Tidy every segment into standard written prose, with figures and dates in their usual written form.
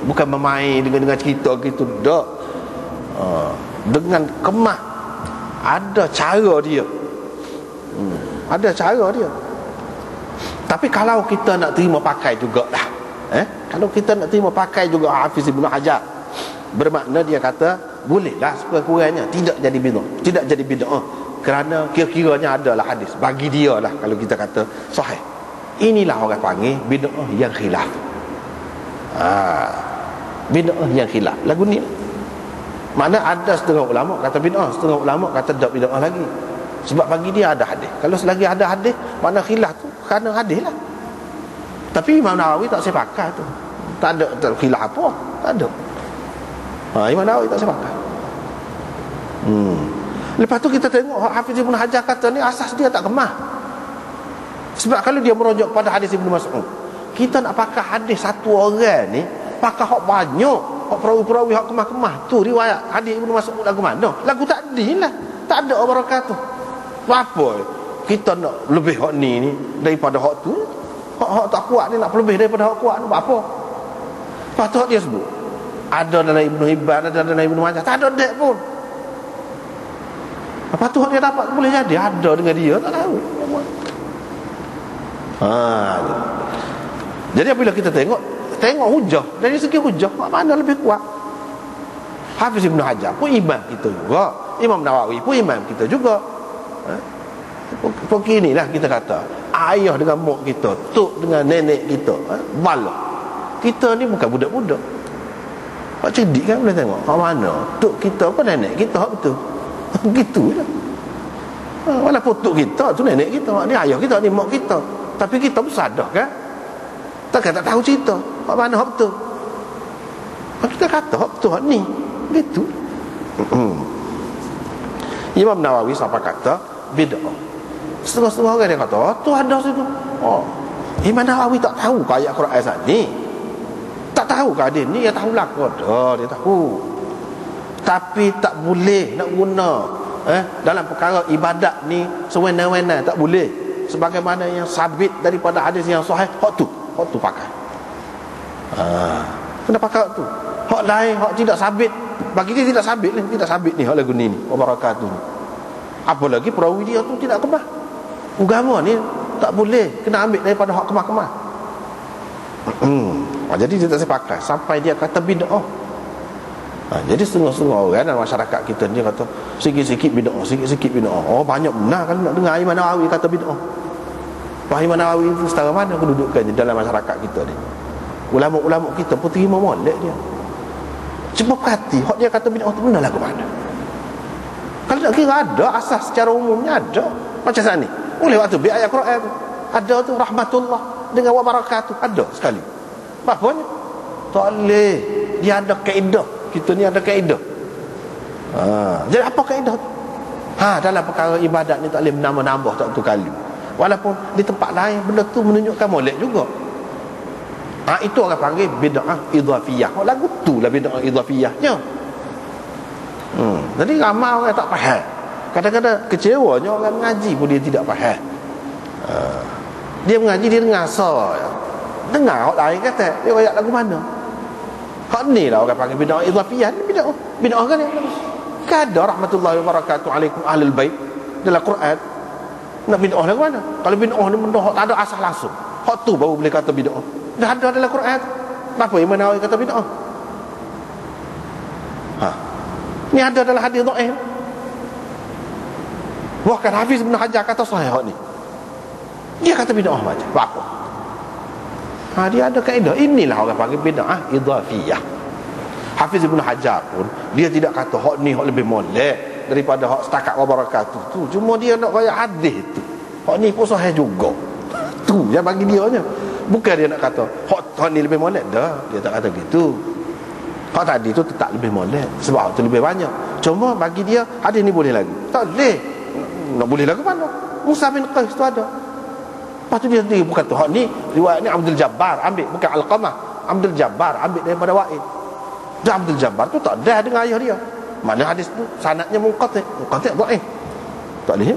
Bukan bermain dengan cerita gitu, dak. Dengan kemah. Ada cara dia. Ada cara dia. Tapi kalau kita nak terima pakai jugalah, kalau kita nak terima pakai juga Hafiz Ibn Hajar, bermakna dia kata bolehlah sekurang-kurangnya tidak jadi bid'ah, tidak jadi bid'ah, kerana kira-kiranya adalah hadis bagi dia lah. Kalau kita kata sahih, inilah orang panggil bid'ah yang khilaf. Bid'ah yang khilaf lagu ni. Mana ada setengah ulama kata bid'ah, setengah ulama kata tak bid'ah lagi. Sebab bagi dia ada hadis. Kalau selagi ada hadis, makna khilaf tu kerana hadis lah. Tapi Imam Nawawi tak sepakat tu. Tak ada khilaf apa, tak ada. Imam Nawawi tak sepakat. Lepas tu kita tengok Hafiz Ibn Hajar kata ni asas dia tak kemah. Sebab kalau dia merujuk pada hadis Ibn Mas'ud, kita nak pakai hadis satu orang ni, pakai hak banyak, hak perawi-perawi hak kemah-kemah tu riwayat hadis Ibn Mas'ud lagu mana? Lagu takdir lah. Tak ada barakatuh. Apa kita nak lebih hak ni daripada hak tu? Hak tak kuat ni nak lebih daripada hak kuat ni, buat apa? Lepas tu dia sebut ada dalam Ibn Hibban, ada dalam Ibn Majah, tak ada dek pun. Lepas tu dia dapat boleh jadi ada dengan dia, tak tahu. Jadi apabila kita tengok hujah, dari segi hujah mana lebih kuat? Hafiz Ibn Hajar pun imam kita juga, Imam Nawawi pun imam kita juga. Beginilah kita kata ayah dengan mak kita, tok dengan nenek kita, bala. Kita ni bukan budak-budak. Hak cerdik kan boleh tengok hak mana tok kita apa nenek kita hak betul. Gitulah. Walaupun tok kita tu nenek kita, ni ayah kita, ni mak kita, tapi kita pun sadar kan, takkan tak tahu cerita hak mana hak betul. Kita kata hak betul hak ni gitu. Imam Nawawi sampai kata bid'ah. Setengah-setengah orang dia kata tu ada situ. Imam Nawawi tak tahu ke ayat Quran saat ni, tak tahu ke hadis ni, dia tahu lah dia tahu. Tapi tak boleh nak guna dalam perkara ibadat ni sewena-wena, tak boleh. Sebagaimana yang sabit daripada hadis yang sahih, hak tu pakai. Kena pakai hak tu. Hak lain, hak tidak sabit, bagi dia tidak sabit ni hak lagu ni wabarakatuh. Apalagi perawi dia tu tidak kemah. Agama ni tak boleh, kena ambil daripada hak kemah-kemah. Jadi dia tak sepakat sampai dia kata bid'ah. Jadi setengah-setengah orang dalam masyarakat kita ni kata sikit-sikit bid'ah, sikit-sikit bid'ah. Banyak benar kalau nak dengar Imam Nawawi kata bid'ah. Imam Nawawi itu setara mana kedudukannya dalam masyarakat kita ni? Ulama-ulama kita pun terima molek dia. Cuba perhati hak dia kata bid'ah tu benar lah ke mana? Kalau nak kira ada asas secara umumnya ada. Macam saat ni boleh waktu biar ayat Quran tu ada tu rahmatullah dengan wabarakatuh, ada sekali. Bapaknya tak boleh, dia ada kaedah. Kita ni ada kaedah. Jadi apa kaedah tu? Dalam perkara ibadat ni tak boleh menambah-nambah tak tu kali. Walaupun di tempat lain benda tu menunjukkan molek juga. Itu orang panggil bid'ah idhafiyah. Lagu tu lah bid'ah idhafiyahnya. Jadi ramai orang tak faham. Kadang-kadang kecewanya orang mengaji pun dia tidak faham. Dia mengaji, dia dengar dengar orang lain kata dia ayat lagu mana. Hak ni lah orang panggil bid'ah idhafiyah. Bid'ah kan ni. Kada rahmatullahi wabarakatuh alaikum ahlul bait dalam Quran. Nak bid'ah lagu mana? Kalau bid'ah ni benda tak ada asal langsung, hak tu baru boleh kata bid'ah. Dah ada dalam Quran. Kenapa Imam Nawawi kata bid'ah? Ni ada dalam hadis dhaif. Bahkan Hafiz Ibn Hajar kata sahih hak ni. Dia kata bid'ah macam apa? Dia ada kaedah. Inilah orang panggil bid'ah idhafiyah. Hafiz Ibn Hajar pun dia tidak kata hak ni hak lebih molek daripada hak setakat wabarakatuh tu. Cuma dia nak kaya hadis tu. Hak ni pun sahih juga. Tu yang bagi dia nya. Bukan dia nak kata hak ni lebih molek dah. Dia tak kata gitu. Hak tadi tu tetap lebih molek sebab hak tu lebih banyak. Cuma bagi dia hadis ni boleh lagi. Tak boleh. Nak boleh lagi mana? Musa bin Qais tu ada. Lepas tu dia sendiri bukan tu hak ni riwayat ni Abdul Jabbar ambil, bukan Alqamah. Abdul Jabbar ambil daripada Wa'il. Dan Abdul Jabbar tu tak ada dengan ayah dia. Mana hadis tu sanadnya munqati', dhaif. Tak boleh.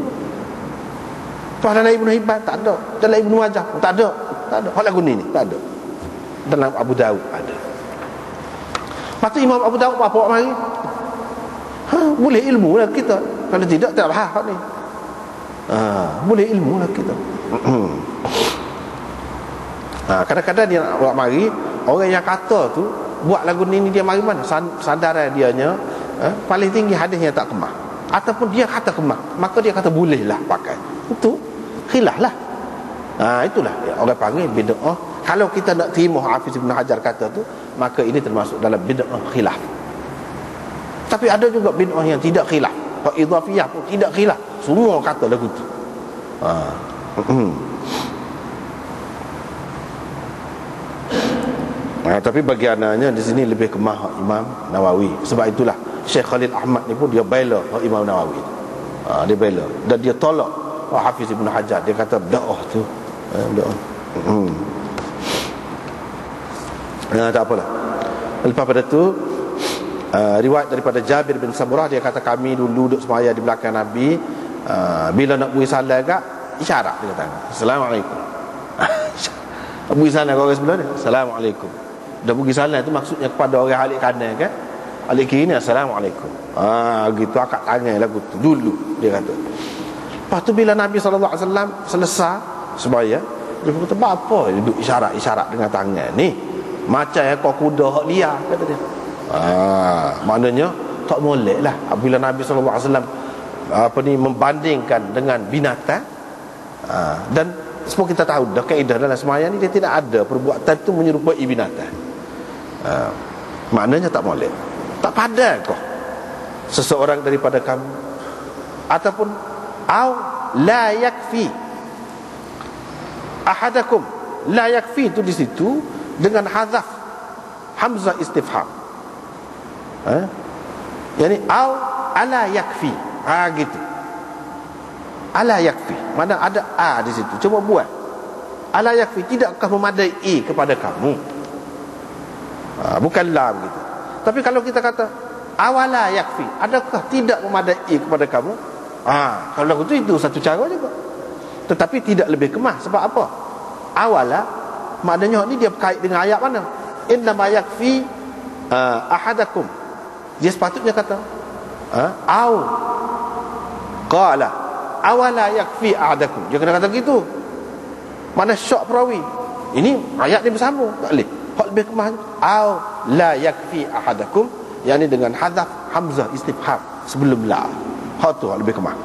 Pas dalam Ibn Hibban tak ada, dalam Ibn Majah tak ada. Hak lagu ni tak ada. Dalam Abu Dawud ada. Lepas tu Imam Abu Daud apa mari? Boleh ilmu lah kita. Kalau tidak tak faham ni. Boleh ilmu lah kita. Kadang-kadang dia nak buat mari, orang yang kata tu buat lagu ni dia mari mana? Sandaran dianya paling tinggi hadisnya tak kemah. Ataupun dia kata kemah, maka dia kata bolehlah pakai. Itu khilaf lah. Itulah orang panggil bid'ah. Kalau kita nak terima Hafiz Ibn Hajar kata tu, maka ini termasuk dalam bid'ah khilaf. Tapi ada juga bid'ah yang tidak khilaf. Hak idhafiyah pun tidak khilaf. Semua kata lagu tu. Tapi bagiannya di sini lebih kemah Imam Nawawi. Sebab itulah Syekh Khalil Ahmad ni pun dia bela Imam Nawawi. Dia bela dan dia tolak Hafiz Ibn Hajar. Dia kata bid'ah tu bid'ah. Tak apalah. Lepas pada tu riwayat daripada Jabir bin Samurah, dia kata kami dulu duduk semaya di belakang Nabi, bila nak beri salam kat isyarat dia kata Assalamualaikum. Beri salam kat orang sebelah dia Assalamualaikum. Dah beri salam tu maksudnya kepada orang alik kanan kan, alik kiri ni Assalamualaikum. Gitu akak tangan lagu tu dulu dia kata. Lepas tu bila Nabi SAW selesai semaya, dia kata apa duduk isyarat-isyarat dengan tangan ni, macam ekor kuda hak liar kata dia. Maknanya tak molek lah apabila Nabi SAW membandingkan dengan binatang. Dan semua kita tahu dah kaedah dalam sembahyang ni, dia tidak ada perbuatan tu menyerupai binatang. Maknanya tak molek, tak padan kau seseorang daripada kamu, ataupun au la yakfi ahadakum. La yakfi tu di situ dengan hazaf hamzah istifham. Yani au ala yakfi. Gitu. Ala yakfi. Mana ada a di situ. Cuba buat. Ala yakfi, tidakkah memadai kepada kamu? Bukan la begitu. Tapi kalau kita kata awala yakfi, adakah tidak memadai kepada kamu? Kalau lagu itu satu cara juga. Tetapi tidak lebih kemah. Sebab apa? Awala maknanya ni dia berkait dengan ayat mana? Inna ma yakfi ahadakum. Dia sepatutnya kata au qala awala yakfi ahadakum. Dia kena kata gitu. Mana syok perawi. Ini ayat ni bersambung. Tak boleh. Hak lebih kemah au la yakfi ahadakum, yakni dengan hadaf hamzah istifham sebelum la. Hak tu lebih kemah.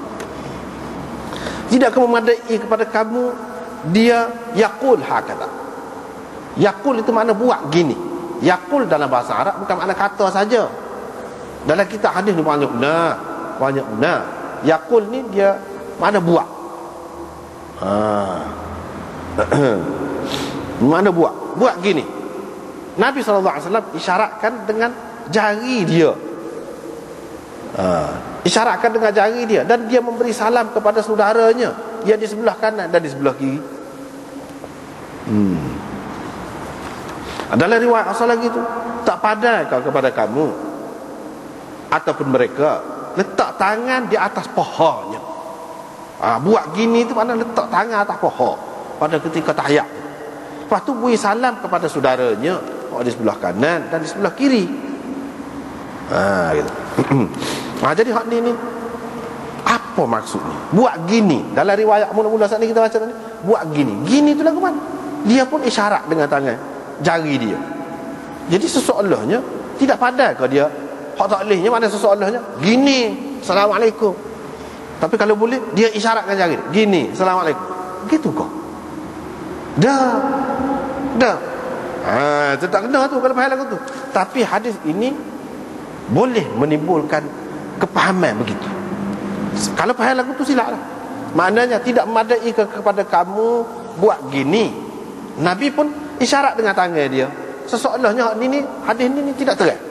Tidakkah memadai kepada kamu dia yaqul hakata. Yaqul itu makna buat gini. Yaqul dalam bahasa Arab bukan makna kata saja. Dalam kitab hadis ni banyak benar. Yaqul ni dia makna buat. Mana buat gini. Nabi SAW isyaratkan dengan jari dia. Isyaratkan dengan jari dia, dan dia memberi salam kepada saudaranya yang di sebelah kanan dan di sebelah kiri. Adalah riwayat asal lagi tu, tak padaikah kepada kamu ataupun mereka letak tangan di atas pohonnya. Buat gini tu makna letak tangan atas pohon pada ketika tahiyat. Lepas tu beri salam kepada saudaranya di sebelah kanan dan di sebelah kiri. Gitu. Jadi hak ni apa maksudnya? Buat gini. Dalam riwayat mula-mula saat ni kita baca tadi, buat gini. Gini tu lagu mana? Dia pun isyarat dengan tangan jari dia. Jadi seseolahnya tidak pandai ke dia hak taklihnya mana seseolahnya gini, Assalamualaikum. Tapi kalau boleh dia isyaratkan jari gini, Assalamualaikum. Gitu kok. Dah. Itu tak kena tu kalau faham lagu tu. Tapi hadis ini boleh menimbulkan kepahaman begitu. Kalau faham lagu tu silaplah. Maknanya tidak memadai kepada kamu buat gini. Nabi pun isyarat dengan tangan dia. Seseolahnya ni hadis ni tidak terang.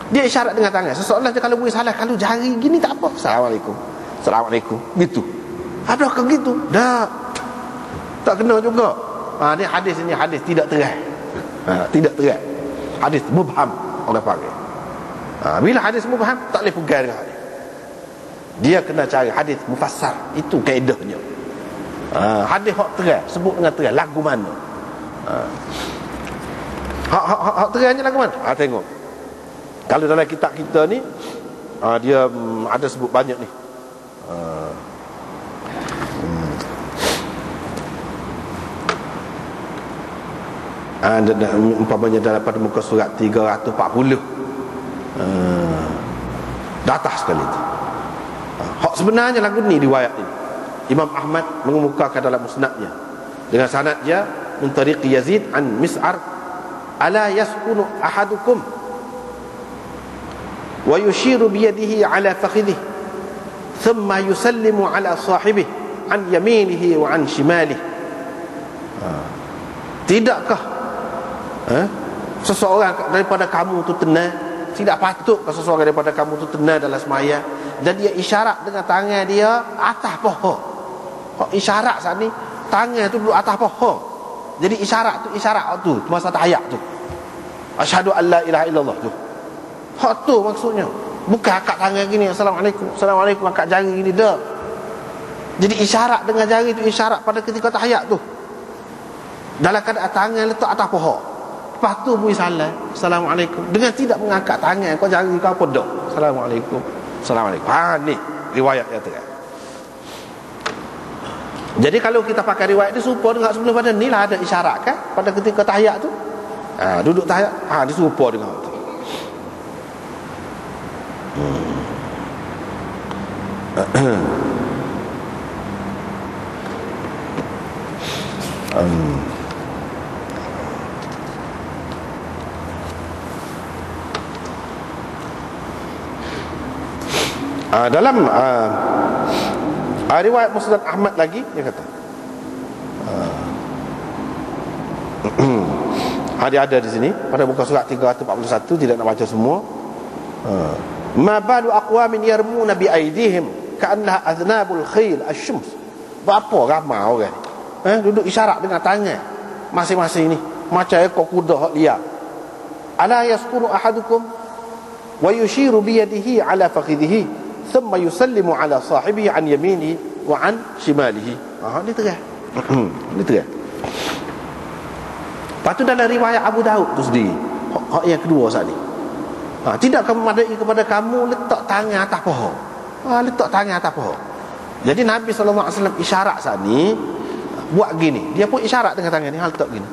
Dia isyarat dengan tangan. Seseolahnya kalau beri salah, kalau jari gini tak apa. Assalamualaikum. Gitu. Adakah gitu? Dah. Tak kena juga. Ni hadis ini hadis tidak terang. Tidak terang. Hadis mubham orang panggil. Bila hadis mubham tak boleh pegang dengan hadis. Dia kena cari hadis mufassar. Itu kaedahnya. Hadis hak terang, sebut dengan terang lagu mana. Hak terangnya lagu mana? Tengok. Kalau dalam kitab kita ni dia ada sebut banyak ni. Umpamanya dalam pada muka surat 340 dah atas sekali tu. Hak sebenarnya lagu ni riwayat ini Imam Ahmad mengemukakan dalam musnadnya dengan sanad dia min tariq Yazid an Mis'ar, ala yaskunu ahadukum wa yushiru bi yadihi ala fakhidhihi thumma yusallimu ala sahibihi an yaminihi wa an shimalihi. Tidakkah seseorang daripada kamu tu tenang? Tidak patut ke seseorang daripada kamu tu tenang dalam sembahyang dan dia isyarat dengan tangan dia atas pohon. Isyarat saat ni tangan tu duduk atas pohon. Jadi isyarat tu masa tahiyat tu, asyhadu an la ilaha illallah tu. Hak tu maksudnya. Bukan angkat tangan gini, assalamualaikum, assalamualaikum, angkat jari gini dah. Jadi isyarat dengan jari tu isyarat pada ketika tahiyat tu, dalam keadaan tangan letak atas pohon. Lepas tu bui salam, assalamualaikum, dengan tidak mengangkat tangan kau jari kau apa dah. Assalamualaikum, assalamualaikum. Ni riwayat yang terang. Jadi kalau kita pakai riwayat ni serupa dengan sebelum pada ni lah, ada isyarat kan pada ketika tahiyat tu. Duduk tahiyat, dia serupa dengan tu. Dalam riwayat Musnad Ahmad lagi dia kata dia ada di sini pada muka surat 341, tidak nak baca semua. Ma balu aqwamin yarmuna bi aydihim ka'annaha aznabul khayl asy-syams. Berapa ramai orang duduk isyarat dengan tangan masing-masing ni macam ekor kuda hak liar. Ala yaskunu ahadukum wa yushiru bi yadihi ala fakhidhihi thumma yusallimu ala sahibihi an yaminihi wa an shimalihi. Ni terang. Ni terang. Lepas tu dalam riwayat Abu Daud tu sendiri, hak yang kedua saat ni, tidak memadai kepada kamu letak tangan atas pohon. Letak tangan atas pohon. Jadi Nabi SAW isyarat saat ni buat gini. Dia pun isyarat dengan tangan ni, letak gini.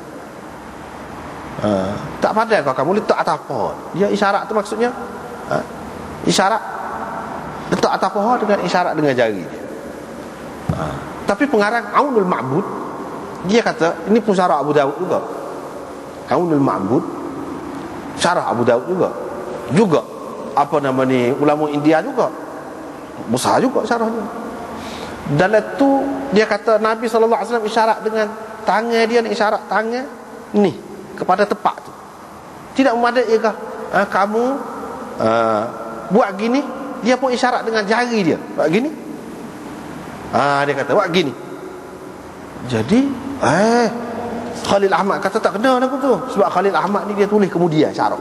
Tak pandai kau kamu letak atas pohon. Dia isyarat tu maksudnya isyarat letak atas pohon dengan isyarat dengan jari dia. Tapi pengarang Aunul Ma'bud dia kata, ini pun syarah Abu Daud juga. Aunul Ma'bud syarah Abu Daud juga apa nama ni, ulama India juga besar juga syarahnya. Dalam tu dia kata Nabi SAW isyarat dengan tangan dia, isyarat tangan ni kepada tempat tu. Tidak memadai ke kamu buat gini, dia pun isyarat dengan jari dia buat gini. Dia kata buat gini. Jadi Khalil Ahmad kata tak kena lagu tu, sebab Khalil Ahmad ni dia tulis kemudian syarat.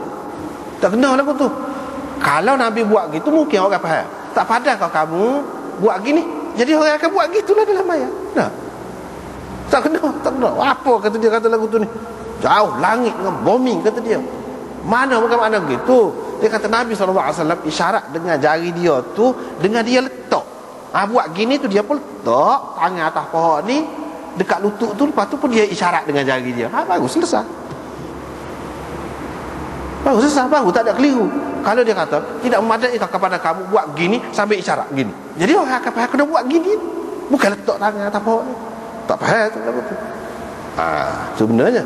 Tak kena lagu tu. Kalau Nabi buat gitu mungkin orang faham. Tak padan kau kamu buat gini, jadi orang akan buat gitulah dalam ayat. Tak kena. Apa kata dia kata lagu tu ni? Jauh langit dengan bumi kata dia. Mana bukan makna gitu. Dia kata Nabi SAW isyarat dengan jari dia tu, dengan dia letak. Buat gini tu dia pun letak tangan atas pohon ni dekat lutut tu, lepas tu pun dia isyarat dengan jari dia. Baru selesai. Baru tak ada keliru. Kalau dia kata tidak memadai kepada kamu buat gini sambil isyarat gini, jadi orang akan faham kena buat gini, bukan letak tangan atas pohon ni. Tak faham tu lagu tu. Sebenarnya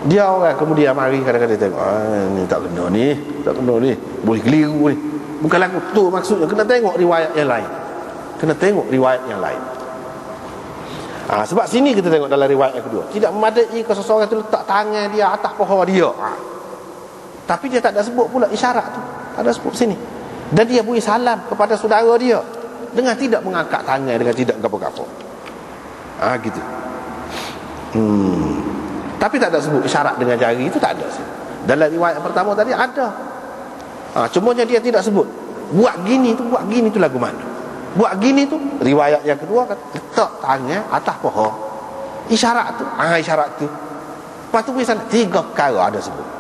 dia orang kemudian mari kadang-kadang tengok ni tak kena ni, boleh keliru ni. Bukan lagu tu maksudnya. Kena tengok riwayat yang lain. Sebab sini kita tengok dalam riwayat yang kedua, tidak memadai ke seseorang tu letak tangan dia atas pohon dia. Tapi dia tak ada sebut pula isyarat tu, tak ada sebut sini. Dan dia beri salam kepada saudara dia dengan tidak mengangkat tangan, dengan tidak gapo-gapo. Gitu. Tapi tak ada sebut isyarat dengan jari itu, tak ada sini. Dalam riwayat yang pertama tadi ada. Cumanya dia tidak sebut buat gini tu lagu mana. Buat gini tu riwayat yang kedua kata letak tangan atas pohon. Isyarat tu, isyarat tu Lepas tu pergi sana 3 perkara ada sebut.